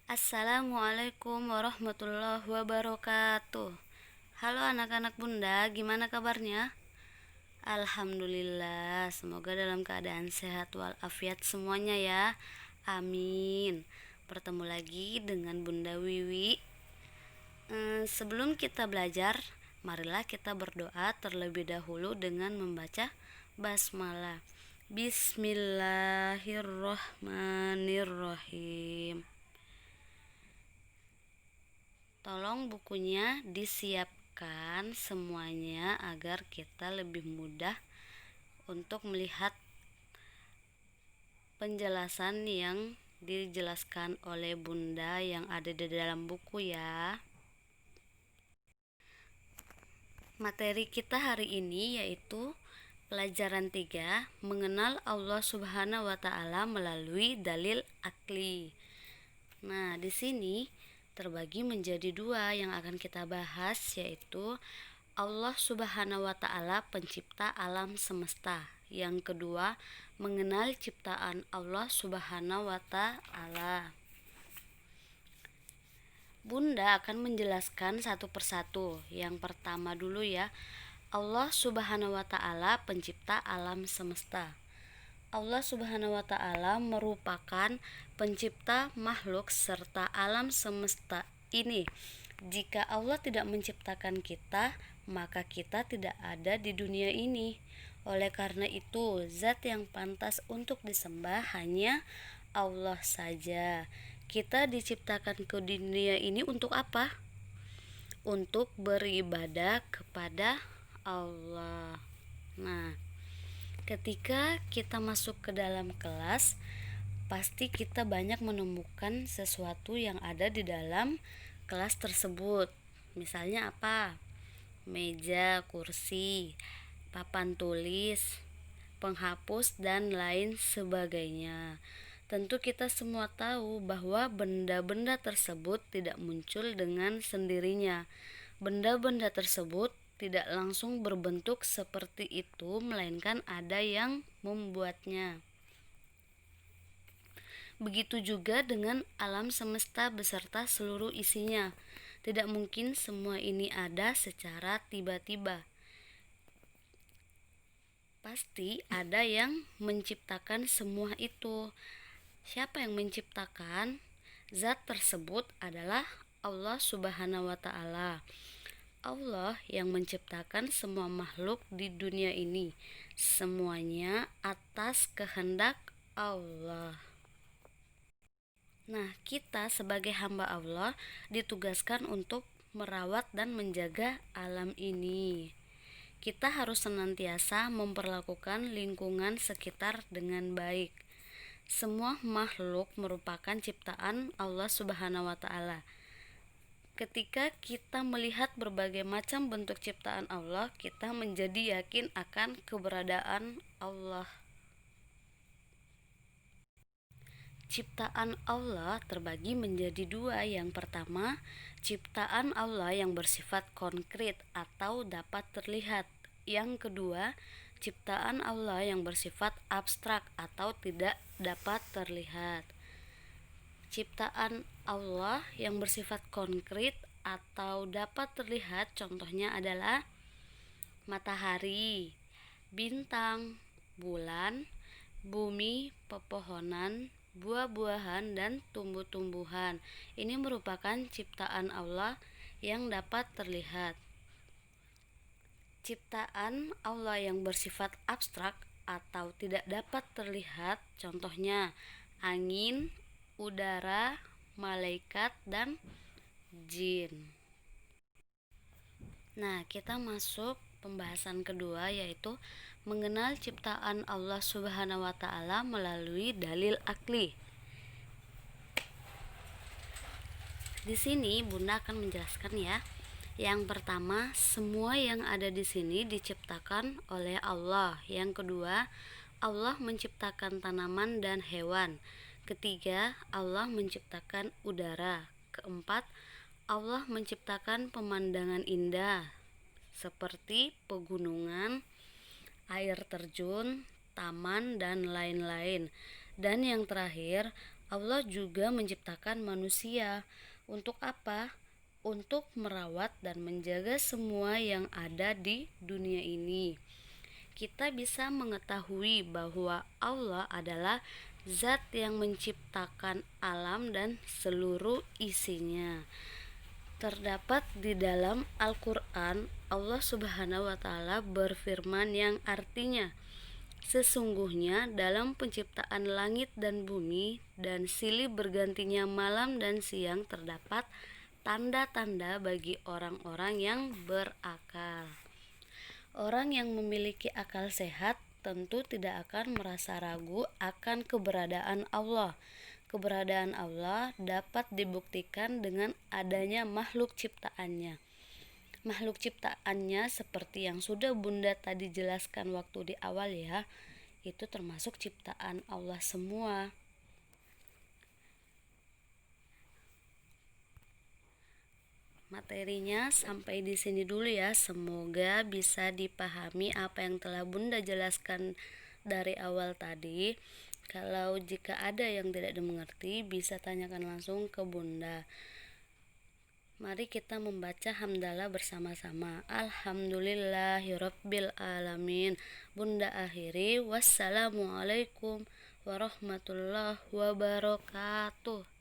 Assalamualaikum warahmatullahi wabarakatuh. Halo anak-anak bunda, gimana kabarnya? Alhamdulillah, semoga dalam keadaan sehat walafiat semuanya ya. Amin. Bertemu lagi dengan Bunda Wiwi. Sebelum kita belajar, marilah kita berdoa terlebih dahulu dengan membaca basmalah. Bismillahirrohmanirrohim. Tolong bukunya disiapkan semuanya agar kita lebih mudah untuk melihat penjelasan yang dijelaskan oleh Bunda yang ada di dalam buku ya. Materi kita hari ini yaitu pelajaran 3, mengenal Allah Subhanahu wa taala melalui dalil akli. Nah, di sini terbagi menjadi dua yang akan kita bahas, yaitu Allah Subhanahu wa taala pencipta alam semesta. Yang kedua, mengenal ciptaan Allah Subhanahu wa taala. Bunda akan menjelaskan satu persatu. Yang pertama dulu ya, Allah Subhanahu wa taala pencipta alam semesta. Allah Subhanahu wa taala merupakan pencipta makhluk serta alam semesta ini. Jika Allah tidak menciptakan kita, maka kita tidak ada di dunia ini. Oleh karena itu, zat yang pantas untuk disembah hanya Allah saja. Kita diciptakan ke dunia ini untuk apa? Untuk beribadah kepada Allah. Nah, ketika kita masuk ke dalam kelas, pasti kita banyak menemukan sesuatu yang ada di dalam kelas tersebut. Misalnya apa? Meja, kursi, papan tulis, penghapus, dan lain sebagainya. Tentu kita semua tahu bahwa benda-benda tersebut tidak muncul dengan sendirinya. Benda-benda tersebut tidak langsung berbentuk seperti itu, melainkan ada yang membuatnya. Begitu juga dengan alam semesta beserta seluruh isinya. Tidak mungkin semua ini ada secara tiba-tiba. Pasti ada yang menciptakan semua itu. Siapa yang menciptakan? Zat tersebut adalah Allah Subhanahu wa taala. Allah yang menciptakan semua makhluk di dunia ini. Semuanya atas kehendak Allah. Nah, kita sebagai hamba Allah ditugaskan untuk merawat dan menjaga alam ini. Kita harus senantiasa memperlakukan lingkungan sekitar dengan baik. Semua makhluk merupakan ciptaan Allah Subhanahu wa taala. Ketika kita melihat berbagai macam bentuk ciptaan Allah, kita menjadi yakin akan keberadaan Allah. Ciptaan Allah terbagi menjadi dua. Yang pertama, ciptaan Allah yang bersifat konkret atau dapat terlihat. Yang kedua, ciptaan Allah yang bersifat abstrak atau tidak dapat terlihat. Ciptaan Allah yang bersifat konkret atau dapat terlihat contohnya adalah matahari, bintang, bulan, bumi, pepohonan, buah-buahan, dan tumbuh-tumbuhan. Ini merupakan ciptaan Allah yang dapat terlihat. Ciptaan Allah yang bersifat abstrak atau tidak dapat terlihat contohnya angin, udara, malaikat, dan jin. Nah, kita masuk pembahasan kedua, yaitu mengenal ciptaan Allah Subhanahu wa taala melalui dalil akli. Di sini Bunda akan menjelaskan ya. Yang pertama, semua yang ada di sini diciptakan oleh Allah. Yang kedua, Allah menciptakan tanaman dan hewan. Ketiga, Allah menciptakan udara. Keempat, Allah menciptakan pemandangan indah seperti pegunungan, air terjun, taman, dan lain-lain. Dan yang terakhir, Allah juga menciptakan manusia. Untuk apa? Untuk merawat dan menjaga semua yang ada di dunia ini. Kita bisa mengetahui bahwa Allah adalah zat yang menciptakan alam dan seluruh isinya. Terdapat di dalam Al-Quran, Allah Subhanahu wa Ta'ala berfirman yang artinya, "Sesungguhnya dalam penciptaan langit dan bumi dan silih bergantinya malam dan siang terdapat tanda-tanda bagi orang-orang yang berakal." Orang yang memiliki akal sehat tentu tidak akan merasa ragu akan keberadaan Allah. Keberadaan Allah dapat dibuktikan dengan adanya makhluk ciptaannya. Makhluk ciptaannya seperti yang sudah Bunda tadi jelaskan waktu di awal ya, itu termasuk ciptaan Allah semua. Materinya sampai di sini dulu ya. Semoga bisa dipahami apa yang telah Bunda jelaskan dari awal tadi. Kalau jika ada yang tidak dimengerti, bisa tanyakan langsung ke Bunda. Mari kita membaca hamdalah bersama-sama. Alhamdulillahirabbil alamin. Bunda akhiri, wassalamualaikum warahmatullahi wabarakatuh.